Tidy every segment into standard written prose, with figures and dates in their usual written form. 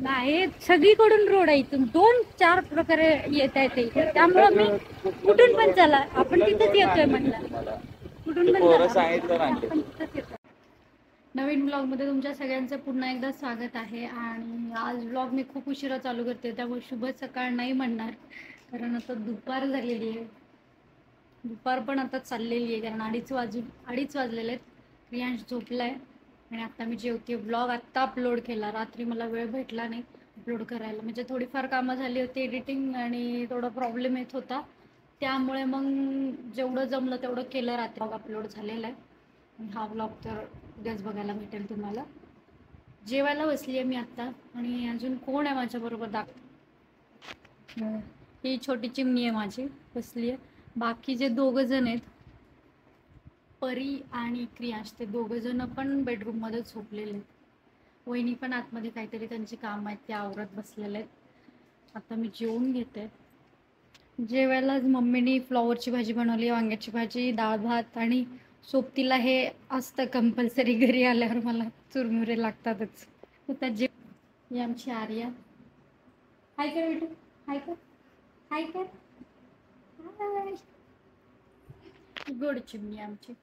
नाही, सगळीकडून रोड आहे, इथून 2-4 प्रकारे येता येते, त्यामुळे मी कुठून पण चला, आपण तिथंच येतोय म्हटलं, कुठून पण चला आपण तिथंच येतोय. नवीन ब्लॉग मध्ये तुमच्या सगळ्यांचं पुन्हा एकदा स्वागत आहे. आणि आज ब्लॉग मी खूप उशिरा चालू करते, त्यामुळे शुभ सकाळ नाही म्हणणार, कारण आता दुपार झालेली आहे. दुपार पण आता चाललेली आहे, कारण 2:30 वाजलेले आहेत. प्रियांश झोपलाय आणि आता मी जेवते. ब्लॉग आत्ता अपलोड केला, रात्री मला वेळ भेटला नाही अपलोड करायला, म्हणजे थोडीफार कामं झाली होती एडिटिंग आणि थोडा प्रॉब्लेम येत होता, त्यामुळे मग जेवढं जमलं तेवढं केलं. रात्री अपलोड झालेला आहे. हा ब्लॉग तर उद्याच बघायला भेटेल तुम्हाला. जेवायला बसली आहे मी आत्ता, आणि अजून कोण आहे माझ्याबरोबर ही छोटी चिमणी आहे माझी, बसली आहे. बाकी जे 2 जण आहेत, परी आणि क्रियांश, ते 2 जण पण बेडरूममध्ये झोपलेले आहेत. वहिनी पण आतमध्ये काहीतरी त्यांची काम आहेत ते आवरत बसलेले आहेत. आता मी जेवून घेते. जेवायला मम्मीने फ्लॉवरची भाजी बनवली, वांग्याची भाजी, डाळ भात, आणि सोबतीला हे असतं कंपल्सरी, घरी आल्यावर मला चुरमुरे लागतातच. आता ही आमची आर्या. हाय कर बेटू, हाय कर, हाय कर. हाय. गोड चिमणी आमची,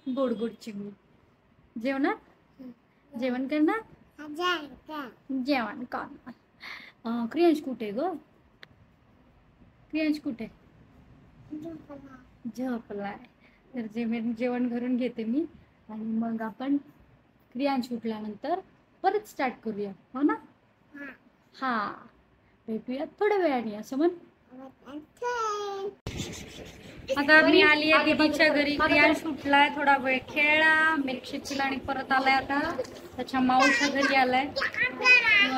गोड गोड चिमणी. जेवणार, जेवण करणार, जेवण करणार. क्रियांश कुठे ग, क्रियांश कुठे, झोपलाय. तर जेवण करून घेते मी, आणि मग आपण क्रियांश उठल्यानंतर परत स्टार्ट करूया, हो ना. हा, भेटूया थोड्या वेळाने, असं म्हण. आता मी आली आहे दीदीच्या घरी. क्रियांश उठलाय, थोडा वेळ खेळला, मिल्कशेक पिला आणि परत आलाय. आता त्याच्या मावशीच्या घरी आलाय.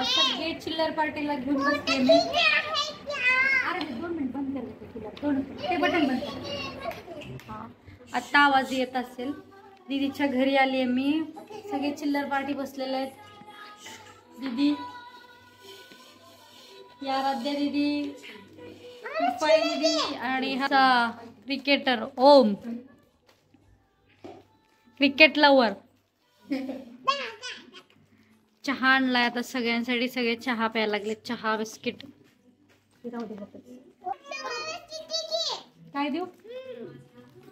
सगळे चिल्लर पार्टीला घेऊन बसले मी. अरे 2 मिनिट बंद करते तुला, ते बटन बंद कर. हा, आत्ता आवाज येत असेल. दीदीच्या घरी आली आहे मी, सगळे चिल्लर पार्टी बसलेले आहेत. दीदी, या आराध्या दीदी, दीदी, आणि हा क्रिकेटर ओम, क्रिकेट लवर. चहा आणलाय आता सगळ्यांसाठी, सगळे चहा प्यायला लागले, चहा बिस्किट. काय देऊ,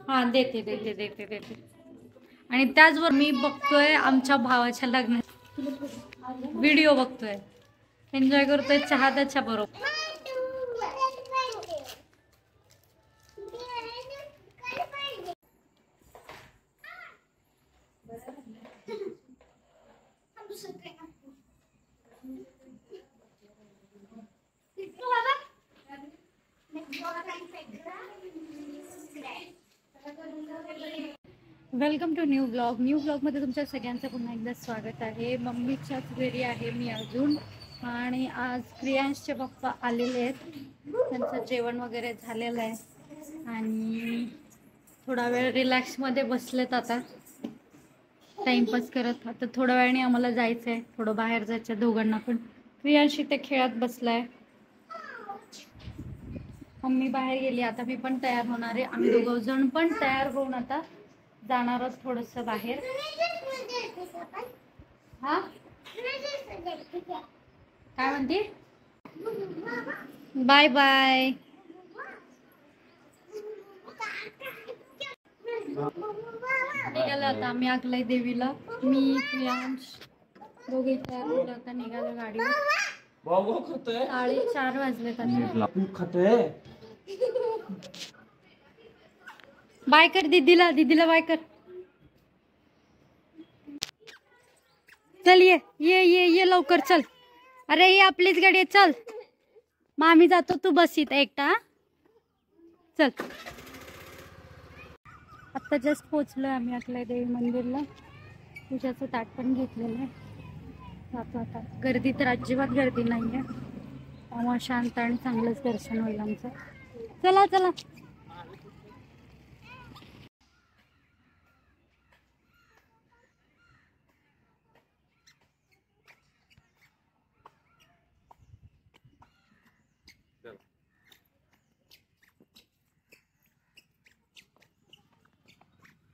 हा देते देते देते देते. आणि त्याचवर मी बघतोय आमच्या भावाच्या लग्नात व्हिडिओ बघतोय, एन्जॉय करतोय चहा त्याच्या बरोबर. Welcome to new blog. New ब्लॉगमध्ये तुमच्या सगळ्यांचं पुन्हा एकदा स्वागत आहे. मम्मीच्याच घरी आहे मी अजून, आणि आज प्रियांशचे पप्पा आलेले आहेत, त्यांचं जेवण वगैरे झालेलं आहे, आणि थोडा वेळ रिलॅक्समध्ये बसलेत आता टाइमपास करत. आता थोड्या वेळाने आम्हाला जायचं आहे, थोडं बाहेर जायचं दोघांना पण. प्रियांश इथे खेळत बसलाय, मम्मी बाहेर गेली. आता मी पण तयार होणार आहे, आम्ही 2 जण पण तयार होऊन आता जाणार आहोत थोडस बाहेर. हा, काय म्हणते, बाय बाय. निघालो आता आम्ही अकलाई देवीला, मी प्रियांश दोघे तयार होतो, आता निघालो गाडीवर. 4:30 वाजलेत आता. बाय कर दीदीला, दीदीला बाय कर. चल ये ये ये ये लवकर चल. अरे ये आपलीच गाडी आहे, चल. मग आम्ही जातो, तू बस इथं एकटा, चल. आत्ता जस्ट पोचलोय आम्ही अकलाई देवी मंदिरला, पूजाचं ताट पण घेतलेलं आहे. जातो आता. गर्दी तर अजिबात गर्दी नाही आहे, त्यामुळे शांत आणि चांगलंच दर्शन होईल आमचं. चला चला.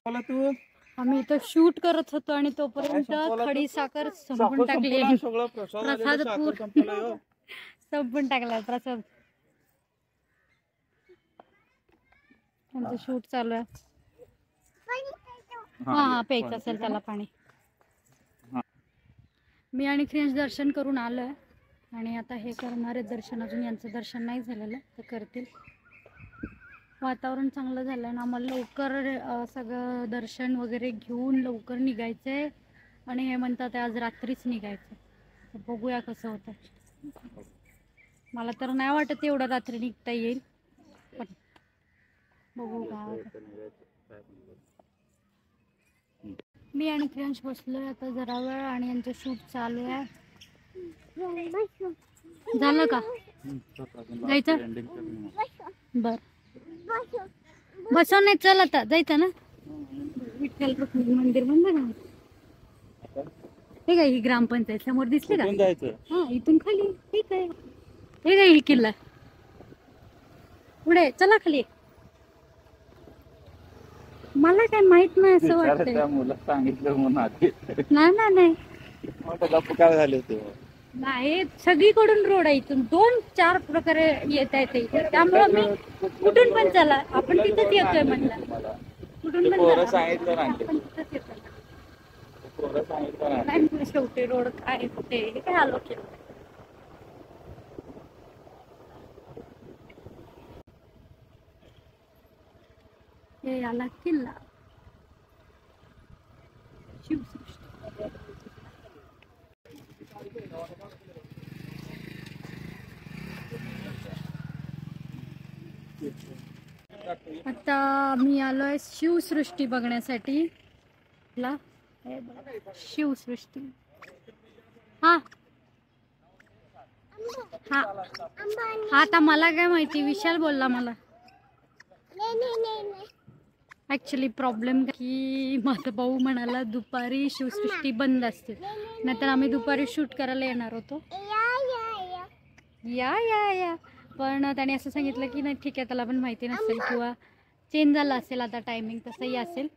बोला तू. आम्ही इथं शूट करत होतो आणि तोपर्यंत खडी साखर संपून टाकली. प्रसाद संपून टाकलाय प्रसाद. त्यांचं शूट चालू आहे. हा प्यायचं असेल त्याला पाणी. मी आणि क्रियांश दर्शन करून आलोय आणि आता हे करणारे दर्शन. अजून यांचं दर्शन नाही झालेलं, तर करतील. वातावरण चांगलं झालं आणि आम्हाला लवकर सगळं दर्शन वगैरे घेऊन लवकर निघायचंय. आणि हे म्हणतात आज रात्रीच निघायचं, तर बघूया कसं होतं. मला तर नाही वाटत एवढं रात्री निघता येईल, पण बघू का. मी आणि क्रियांश बसलोय आता जरा वेळ आणि यांचं शूट चालू आहे. झालं का जायचं? बर बसव नाही, चल आता जायचं ना. विठ्ठल रुक्मिणी मंदिर बंद ना. हे काय ही ग्रामपंचायत समोर दिसली का? हा इथून खाली ठीक आहे. हे काय ही किल्ला पुढे चला खाली. मला काय माहित नाही असं वाटतंय. नाही काय झाले होते नाही, सगळीकडून रोड आहे. इथून 2-4 प्रकारे येता येते, त्यामुळे मी कुठून पण चला आपण तिथंच येतोय म्हणलं. कुठून पण सांगितलं नाही, शेवटी रोड काय कुठे काय आलो की. हे आला किल्ला शिवसृष्टी. आता मी आलोय शिवसृष्टी बघण्यासाठी. शिवसृष्टी हा हा हा आता मला काय माहिती, विशाल बोलला मला. ऍक्च्युली प्रॉब्लेम की माझा भाऊ म्हणाला दुपारी शिवसृष्टी बंद असते, नाहीतर आम्ही दुपारी शूट करायला येणार होतो. या पण त्याने असं सांगितलं की नाही ठीक आहे, त्याला पण माहिती नसेल किंवा चेंज झालं असेल आता टायमिंग, तसंही असेल.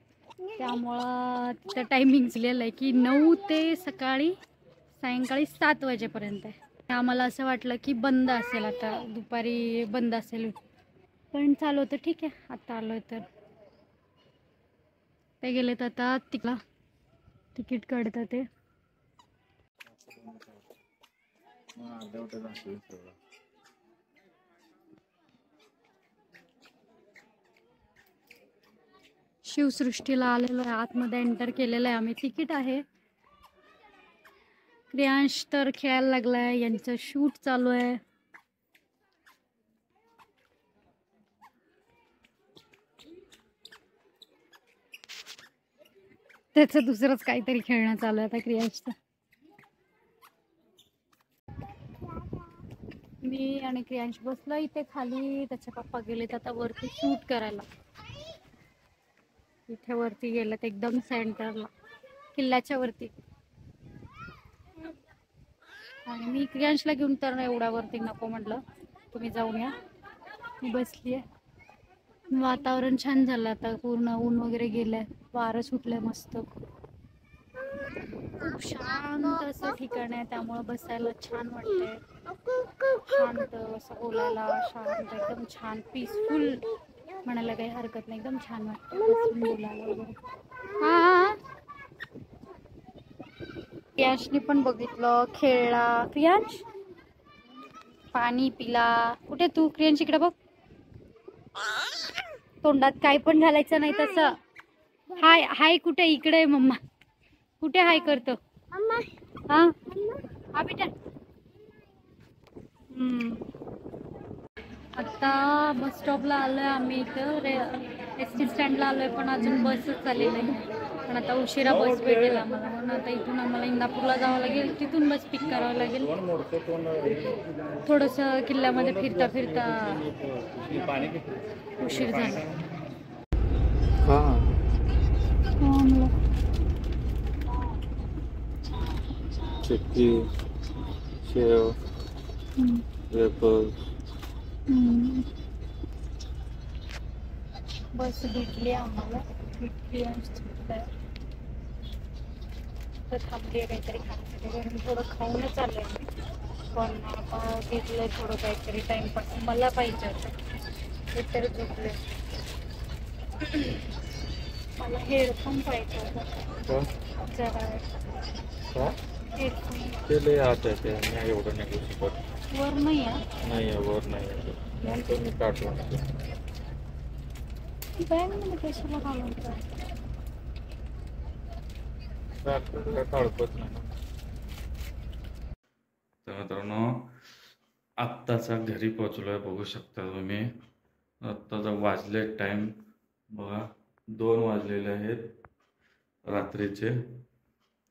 त्यामुळं तिथं टायमिंग दिलेलं आहे की 9 ते सायंकाळी 7 वाजेपर्यंत आहे. आम्हाला असं वाटलं की बंद असेल, आता दुपारी बंद असेल, पण चालू होतं. ठीक आहे, आता आलोय तर ते गेलेत. आता तिकला तिकीट काढतात ते. शिवसृष्टीला आलेलो आहे, आतमध्ये एंटर केलेलं आहे आम्ही. तिकीट आहे. क्रियांश तर खेळायला लागलाय, यांचं शूट चालू आहे. त्याचं दुसरंच काहीतरी खेळणं चालू आहे आता क्रियांशचं. मी आणि क्रियांश बसलो इथे खाली. त्याचे पप्पा गेलेत आता वरती शूट करायला. इथे वरती गेलेत एकदम सेंटरला, किल्ल्याच्या वरती. आणि मी क्रियांशला घेऊन तर एवढ्या वरती नको म्हटलं, तुम्ही जाऊन या. मी बसलीये. वातावरण छान झालं आता, पूर्ण ऊन वगैरे गेलंय, वारं सुटलंय मस्त. खूप शांत असं ठिकाण आहे, त्यामुळं बसायला छान वाटतंय. शांत असं बोलायला, शांत एकदम छान पीसफुल म्हणायला काही हरकत नाही. एकदम छान वाटतं बसून बोलायला वगैरे. हा क्रियांशनी पण बघितलं, खेळला. क्रियांश पाणी पिला. कुठे तू क्रियांश? इकडे बघ, तोंडात काय पण घालायचं नाही तसं. हाय हाय कुठे? इकडे मम्मा. कुठे हाय करतो? हा हा बेटा. आता बस स्टॉपला आलोय आम्ही. इथं एसटी स्टँडला आलोय, पण अजून बसच चालली नाही. पण आता उशिरा बस भेटेल आम्हाला, म्हणून आता इथून आम्हाला इंदापूरला जावं लागेल. तिथून बस पिक करावं लागेल. थोडंसं किल्ल्यामध्ये फिरता फिरता उशीर झाला. चिक्की, शेव, वेफर्स. बस भेटली आम्हाला. तर थांबली काहीतरी खाण्यासाठी कारण थोडं खाऊनच आलोय मी. पण आता घेतलंय थोडं काहीतरी टाइमपास मला पाहिजे होतं ते तर झोपले. मला हेडफोन पाहिजे होता जरा हेडफोन ते लय आत आहे ते नाही एवढं निघू शकत. वर नाही आहे. नाही आहे वर नाही आहे म्हणून मी काढून बॅगमध्ये कशाला घालून काढपत नाही. तर मित्रांनो आत्ताचा घरी पोहोचलोय बघू शकता तुम्ही. आत्ताचा वाजले टाइम बघा 2 वाजलेले आहेत रात्रीचे.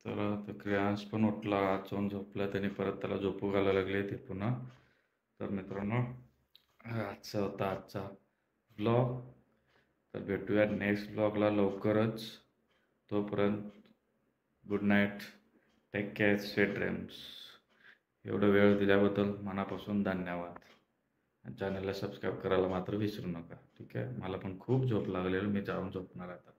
तर क्रियांश पण उठला आचून झोपला त्याने परत त्याला झोपू घालायला लागले ते पुन्हा. तर मित्रांनो आजचा होता आजचा ब्लॉग. तर भेटूया नेक्स्ट ब्लॉगला लवकरच. तोपर्यंत good night, take care, sweet dreams. एवढा वेळ दिल्याबद्दल मनापासून धन्यवाद. चॅनलला सबस्क्राईब करायला मात्र विसरू नका. ठीक आहे. मला पण खूप झोप लागलेली मी जाऊन झोपणार आता.